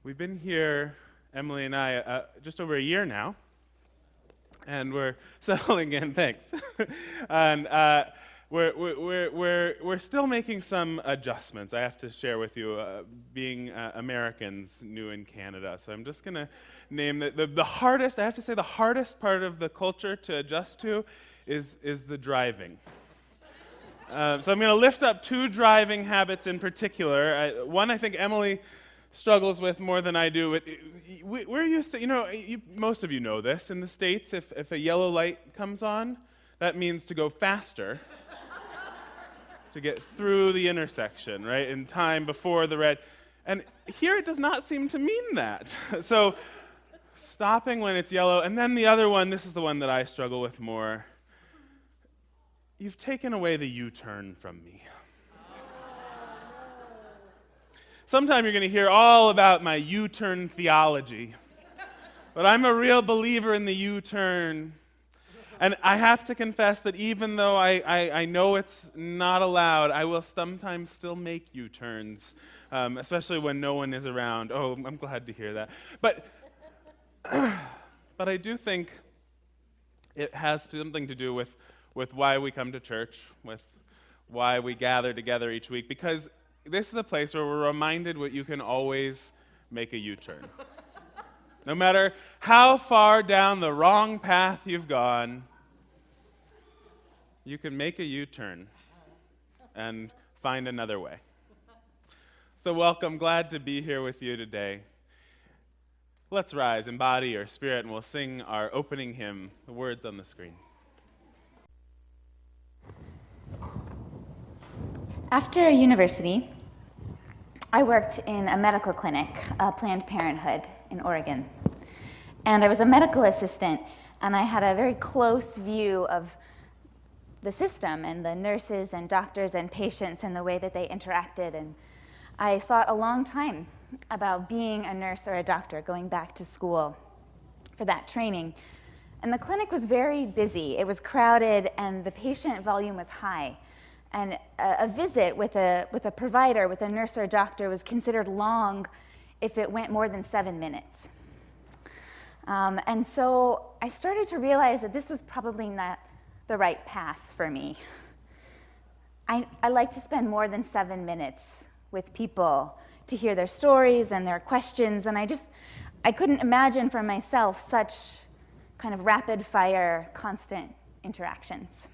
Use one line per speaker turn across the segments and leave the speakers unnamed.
We've been here, Emily and I, just over a year now, and we're settling in. Thanks. And we're still making some adjustments. I have to share with you, being Americans new in Canada. So I'm just gonna name the hardest. I have to say the hardest part of the culture to adjust to is the driving. So I'm going to lift up two driving habits in particular. One I think Emily struggles with more than I do. We're used to, most of you know this, in the States, if a yellow light comes on, that means to go faster, to get through the intersection, right, in time before the red. And here it does not seem to mean that. So stopping when it's yellow, and then the other one, this is the one that I struggle with more. You've taken away the U-turn from me. Sometime you're going to hear all about my U-turn theology. But I'm a real believer in the U-turn. And I have to confess that even though I know it's not allowed, I will sometimes still make U-turns, especially when no one is around. Oh, I'm glad to hear that. But I do think it has something to do with why we come to church, with why we gather together each week, because this is a place where we're reminded what you can always make a U-turn. No matter how far down the wrong path you've gone, you can make a U-turn and find another way. So welcome, glad to be here with you today. Let's rise, embody our spirit, and we'll sing our opening hymn, the words on the screen.
After university, I worked in a medical clinic, Planned Parenthood in Oregon. And I was a medical assistant, and I had a very close view of the system and the nurses and doctors and patients and the way that they interacted. And I thought a long time about being a nurse or a doctor, going back to school for that training. And the clinic was very busy. It was crowded, and the patient volume was high. And a visit with a provider, with a nurse or a doctor, was considered long if it went more than 7 minutes. And so I started to realize that this was probably not the right path for me. I like to spend more than 7 minutes with people to hear their stories and their questions, and I couldn't imagine for myself such kind of rapid-fire, constant interactions.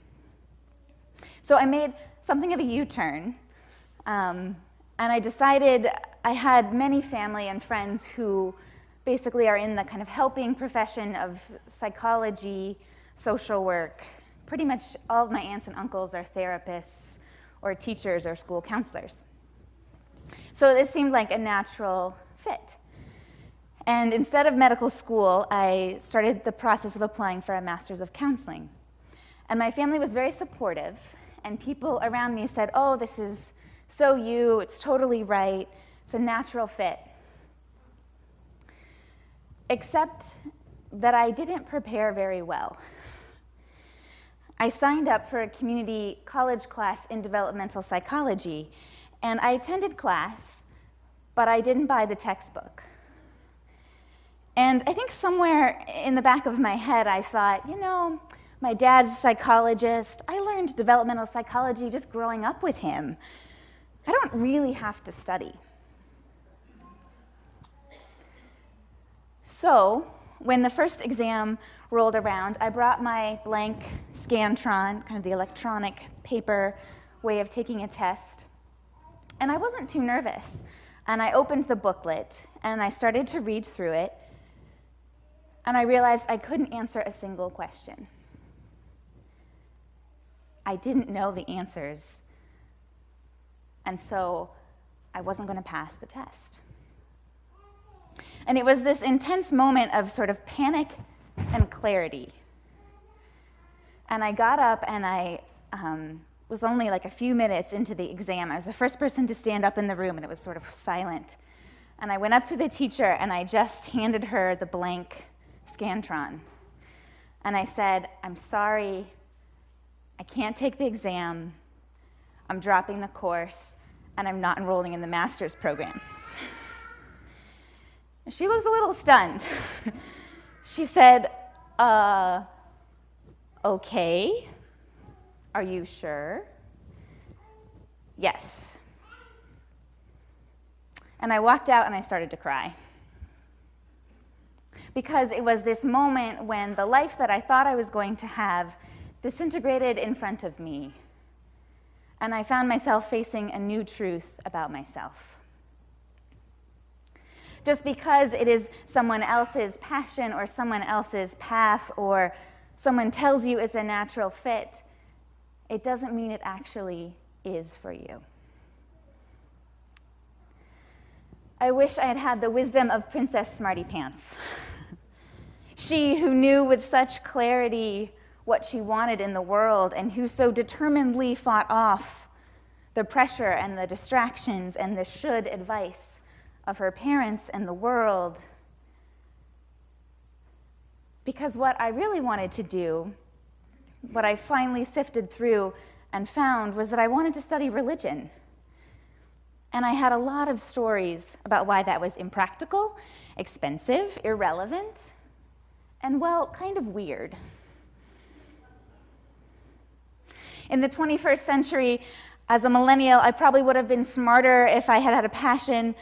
So I made something of a U-turn, and I decided I had many family and friends who basically are in the kind of helping profession of psychology, social work. Pretty much all of my aunts and uncles are therapists or teachers or school counselors. So it seemed like a natural fit. And instead of medical school, I started the process of applying for a master's of counseling. And my family was very supportive, and people around me said, "Oh, this is so you, it's totally right, it's a natural fit." Except that I didn't prepare very well. I signed up for a community college class in developmental psychology, and I attended class, but I didn't buy the textbook. And I think somewhere in the back of my head I thought, my dad's a psychologist. I learned developmental psychology just growing up with him. I don't really have to study. So when the first exam rolled around, I brought my blank Scantron, kind of the electronic paper way of taking a test. And I wasn't too nervous. And I opened the booklet, and I started to read through it. And I realized I couldn't answer a single question. I didn't know the answers, and so I wasn't going to pass the test. And it was this intense moment of sort of panic and clarity. And I got up, and I was only like a few minutes into the exam. I was the first person to stand up in the room, and it was sort of silent. And I went up to the teacher, and I just handed her the blank Scantron. And I said, "I'm sorry, I can't take the exam, I'm dropping the course, and I'm not enrolling in the master's program." She was a little stunned. She said, okay, are you sure? Yes. And I walked out and I started to cry. Because it was this moment when the life that I thought I was going to have disintegrated in front of me. And I found myself facing a new truth about myself. Just because it is someone else's passion or someone else's path or someone tells you it's a natural fit, it doesn't mean it actually is for you. I wish I had had the wisdom of Princess Smarty Pants. She who knew with such clarity what she wanted in the world and who so determinedly fought off the pressure and the distractions and the should advice of her parents and the world. Because what I really wanted to do, what I finally sifted through and found, was that I wanted to study religion. And I had a lot of stories about why that was impractical, expensive, irrelevant, and, well, kind of weird. In the 21st century, as a millennial, I probably would have been smarter if I had had a passion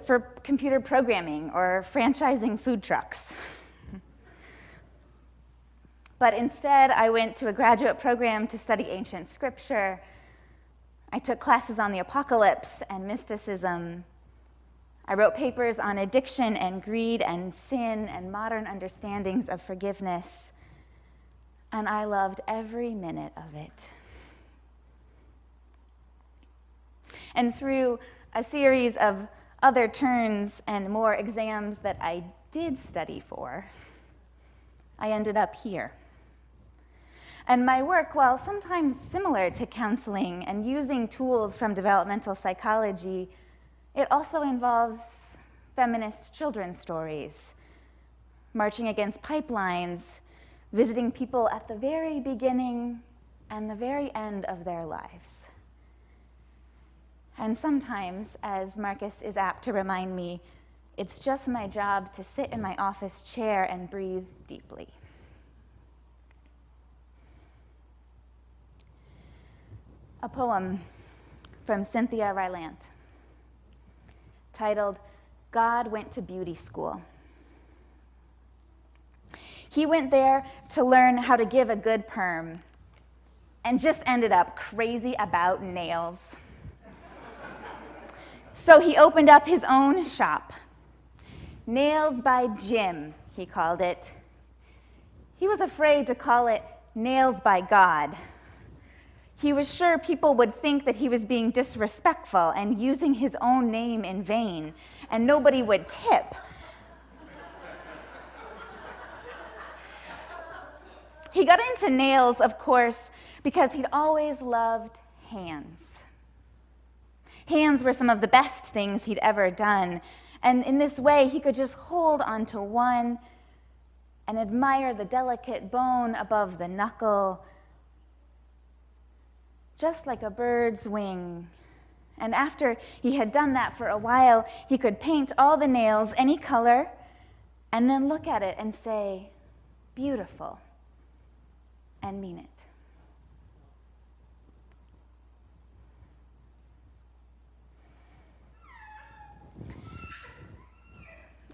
for computer programming or franchising food trucks. But instead, I went to a graduate program to study ancient scripture. I took classes on the apocalypse and mysticism. I wrote papers on addiction and greed and sin and modern understandings of forgiveness. And I loved every minute of it. And through a series of other turns and more exams that I did study for, I ended up here. And my work, while sometimes similar to counseling and using tools from developmental psychology, it also involves feminist children's stories, marching against pipelines, visiting people at the very beginning and the very end of their lives. And sometimes, as Marcus is apt to remind me, it's just my job to sit in my office chair and breathe deeply. A poem from Cynthia Rylant, titled, God Went to Beauty School. He went there to learn how to give a good perm and just ended up crazy about nails. So he opened up his own shop. Nails by Jim, he called it. He was afraid to call it Nails by God. He was sure people would think that he was being disrespectful and using his own name in vain, and nobody would tip. He got into nails, of course, because he'd always loved hands. Hands were some of the best things he'd ever done, and in this way, he could just hold onto one and admire the delicate bone above the knuckle, just like a bird's wing. And after he had done that for a while, he could paint all the nails any color and then look at it and say, beautiful, and mean it.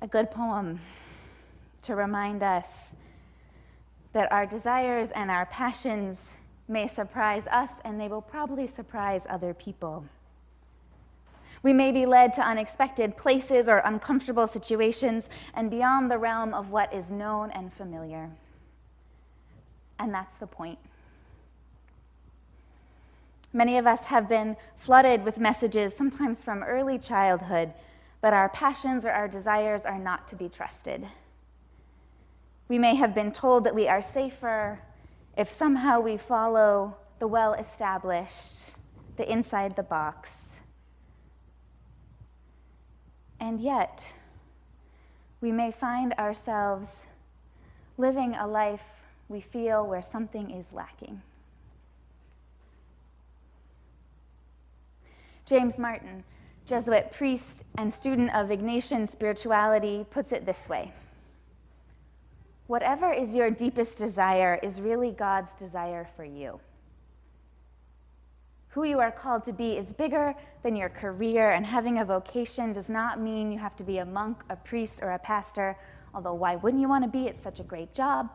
A good poem to remind us that our desires and our passions may surprise us, and they will probably surprise other people. We may be led to unexpected places or uncomfortable situations and beyond the realm of what is known and familiar. And that's the point. Many of us have been flooded with messages, sometimes from early childhood, that our passions or our desires are not to be trusted. We may have been told that we are safer if somehow we follow the well-established, the inside the box. And yet, we may find ourselves living a life we feel where something is lacking. James Martin Jesuit priest and student of Ignatian spirituality, puts it this way: whatever is your deepest desire is really God's desire for you. Who you are called to be is bigger than your career, and having a vocation does not mean you have to be a monk, a priest, or a pastor, although why wouldn't you want to be? It's such a great job.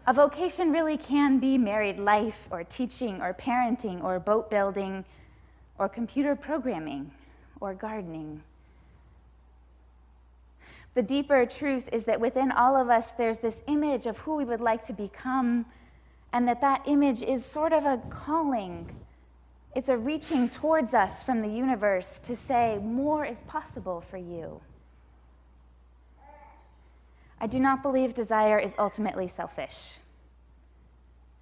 A vocation really can be married life, or teaching, or parenting, or boat building, or computer programming, or gardening. The deeper truth is that within all of us, there's this image of who we would like to become, and that image is sort of a calling. It's a reaching towards us from the universe to say, more is possible for you. I do not believe desire is ultimately selfish.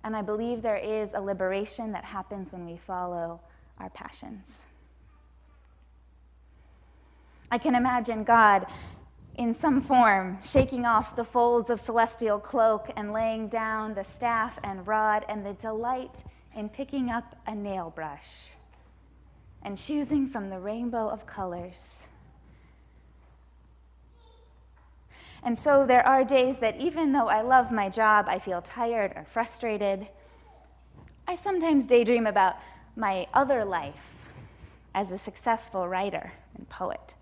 And I believe there is a liberation that happens when we follow our passions. I can imagine God in some form shaking off the folds of celestial cloak and laying down the staff and rod and the delight in picking up a nail brush and choosing from the rainbow of colors. And so there are days that even though I love my job, I feel tired or frustrated. I sometimes daydream about my other life as a successful writer and poet.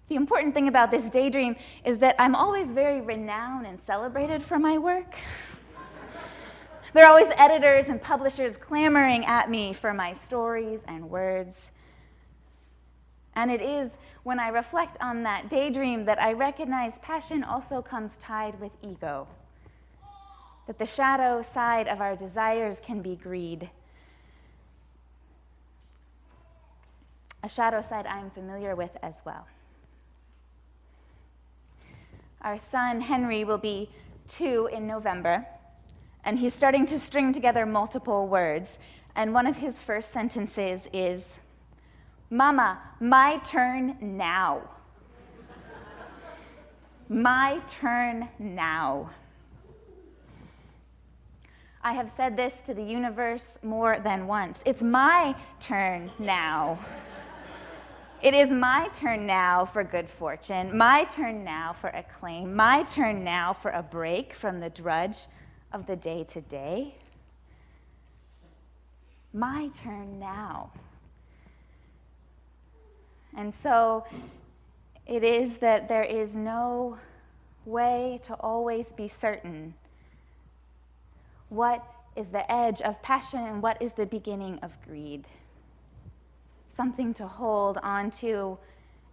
The important thing about this daydream is that I'm always very renowned and celebrated for my work. There are always editors and publishers clamoring at me for my stories and words. And it is when I reflect on that daydream that I recognize passion also comes tied with ego. That the shadow side of our desires can be greed. A shadow side I'm familiar with as well. Our son, Henry, will be 2 in November, and he's starting to string together multiple words. And one of his first sentences is, "Mama, my turn now." My turn now. I have said this to the universe more than once. It's my turn now. It is my turn now for good fortune, my turn now for acclaim, my turn now for a break from the drudge of the day-to-day. My turn now. And so it is that there is no way to always be certain what is the edge of passion and what is the beginning of greed. Something to hold on to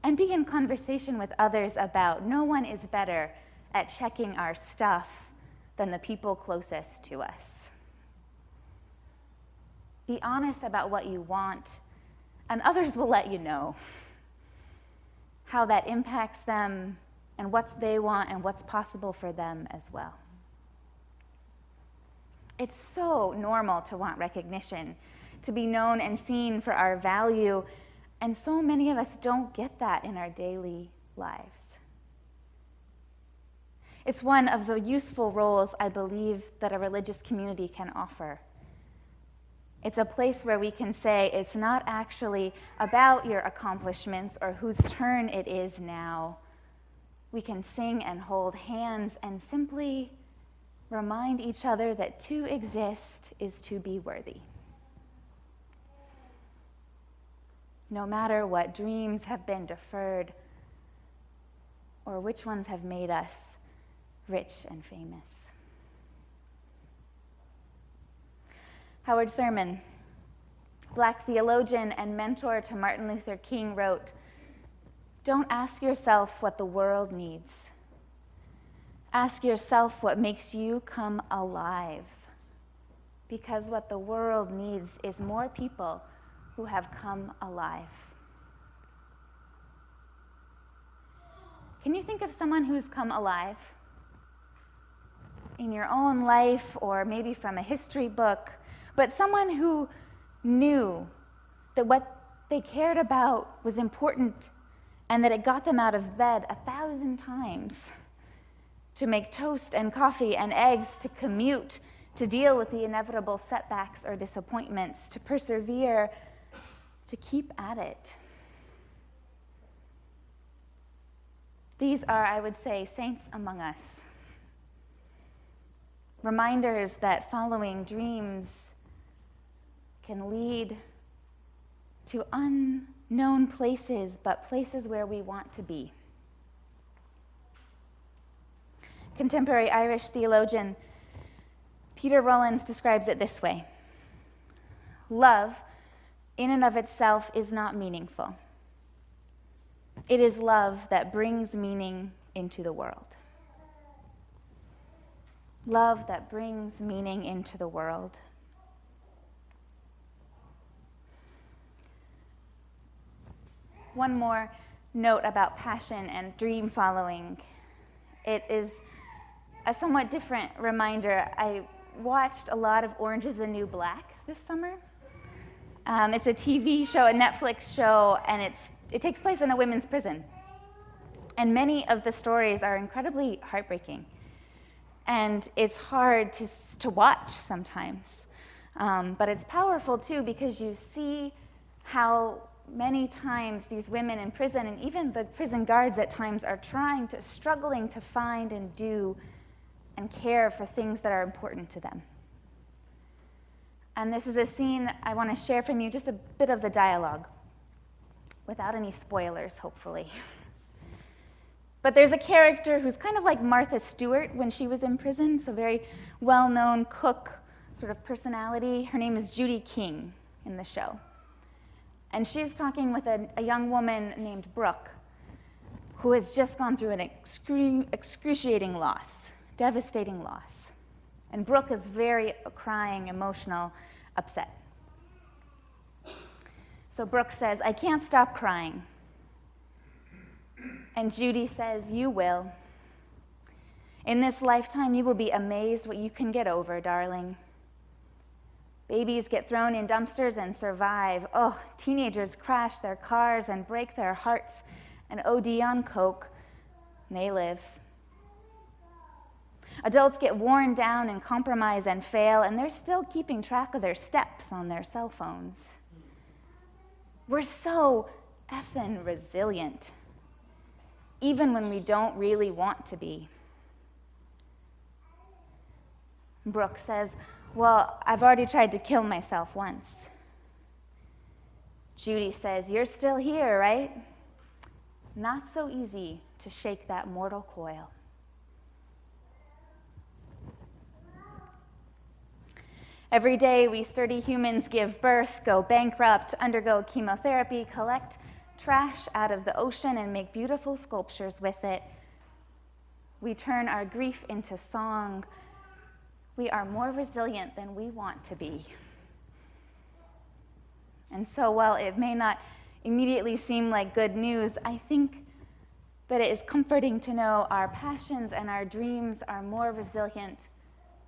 and be in conversation with others about. No one is better at checking our stuff than the people closest to us. Be honest about what you want, and others will let you know how that impacts them and what they want and what's possible for them as well. It's so normal to want recognition, to be known and seen for our value, and so many of us don't get that in our daily lives. It's one of the useful roles I believe that a religious community can offer. It's a place where we can say it's not actually about your accomplishments or whose turn it is now. We can sing and hold hands and simply remind each other that to exist is to be worthy. No matter what dreams have been deferred or which ones have made us rich and famous. Howard Thurman, Black theologian and mentor to Martin Luther King, wrote, "Don't ask yourself what the world needs. Ask yourself what makes you come alive. Because what the world needs is more people who have come alive." Can you think of someone who's come alive? In your own life or maybe from a history book, but someone who knew that what they cared about was important and that it got them out of bed 1,000 times to make toast and coffee and eggs, to commute, to deal with the inevitable setbacks or disappointments, to persevere, to keep at it. These are, I would say, saints among us. Reminders that following dreams can lead to unknown places, but places where we want to be. Contemporary Irish theologian Peter Rollins describes it this way: love, in and of itself, is not meaningful. It is love that brings meaning into the world. Love that brings meaning into the world. One more note about passion and dream following. It is a somewhat different reminder. I watched a lot of Orange is the New Black this summer. It's a TV show, a Netflix show, and it takes place in a women's prison. And many of the stories are incredibly heartbreaking. And it's hard to watch sometimes. But it's powerful, too, because you see how many times these women in prison, and even the prison guards at times, are struggling to find and do and care for things that are important to them. And this is a scene I want to share from you, just a bit of the dialogue, without any spoilers, hopefully. But there's a character who's kind of like Martha Stewart when she was in prison, so very well-known cook sort of personality. Her name is Judy King in the show. And she's talking with a young woman named Brooke, who has just gone through an excruciating loss, devastating loss. And Brooke is very crying, emotional, upset. So Brooke says, "I can't stop crying." And Judy says, "You will. In this lifetime, you will be amazed what you can get over, darling. Babies get thrown in dumpsters and survive. Oh, teenagers crash their cars and break their hearts and OD on coke, and they live. Adults get worn down and compromise and fail, and they're still keeping track of their steps on their cell phones. We're so effing resilient, even when we don't really want to be." Brooke says, "Well, I've already tried to kill myself once." Judy says, "You're still here, right? Not so easy to shake that mortal coil." Every day, we sturdy humans give birth, go bankrupt, undergo chemotherapy, collect trash out of the ocean, and make beautiful sculptures with it. We turn our grief into song. We are more resilient than we want to be. And so, while it may not immediately seem like good news, I think that it is comforting to know our passions and our dreams are more resilient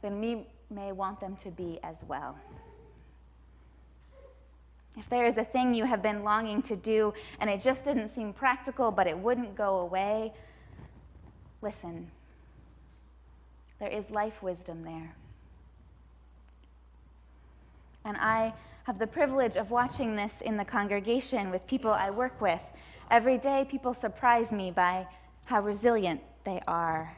than we may want them to be as well. If there is a thing you have been longing to do and it just didn't seem practical, but it wouldn't go away, listen. There is life wisdom there. And I have the privilege of watching this in the congregation with people I work with. Every day, people surprise me by how resilient they are.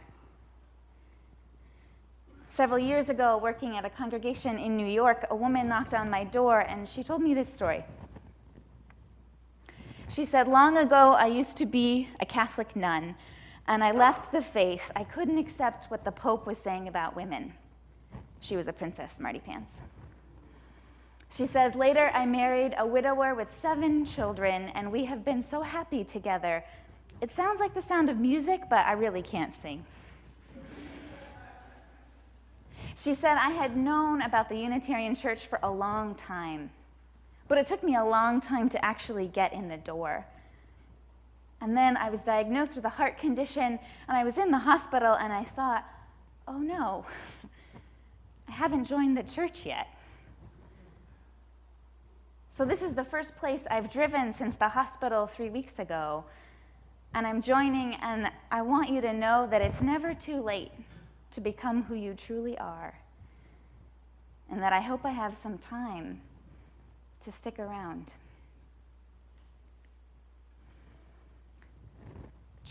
Several years ago, working at a congregation in New York, a woman knocked on my door and she told me this story. She said, "Long ago, I used to be a Catholic nun, and I left the faith. I couldn't accept what the Pope was saying about women." She was a princess, smarty pants. She says, "Later, I married a widower with 7 children, and we have been so happy together. It sounds like the sound of music, but I really can't sing." She said, "I had known about the Unitarian Church for a long time, but it took me a long time to actually get in the door. And then I was diagnosed with a heart condition, and I was in the hospital, and I thought, oh no, I haven't joined the church yet. So this is the first place I've driven since the hospital 3 weeks ago, and I'm joining, and I want you to know that it's never too late to become who you truly are, and that I hope I have some time to stick around."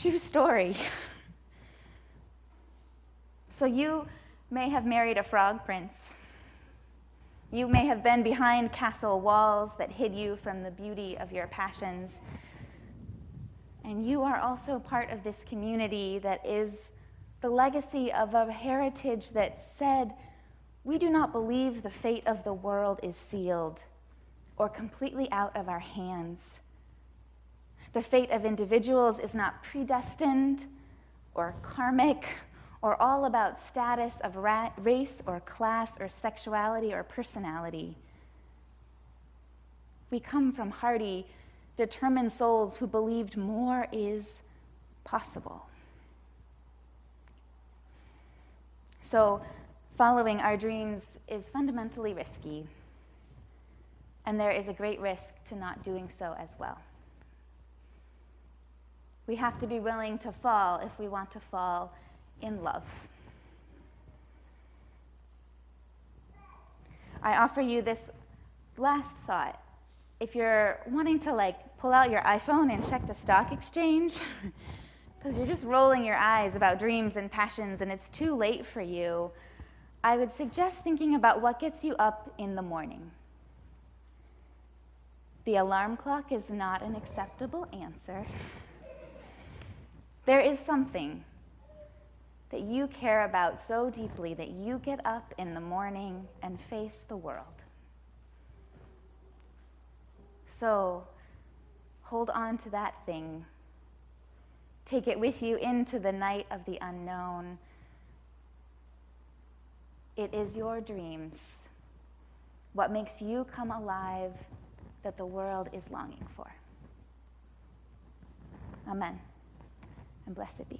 True story. So you may have married a frog prince. You may have been behind castle walls that hid you from the beauty of your passions. And you are also part of this community that is the legacy of a heritage that said, we do not believe the fate of the world is sealed or completely out of our hands. The fate of individuals is not predestined or karmic or all about status of race or class or sexuality or personality. We come from hardy, determined souls who believed more is possible. So, following our dreams is fundamentally risky, and there is a great risk to not doing so as well. We have to be willing to fall if we want to fall in love. I offer you this last thought. If you're wanting to pull out your iPhone and check the stock exchange, because you're just rolling your eyes about dreams and passions and it's too late for you, I would suggest thinking about what gets you up in the morning. The alarm clock is not an acceptable answer. There is something that you care about so deeply that you get up in the morning and face the world. So, hold on to that thing. Take it with you into the night of the unknown. It is your dreams, what makes you come alive, that the world is longing for. Amen, and blessed be.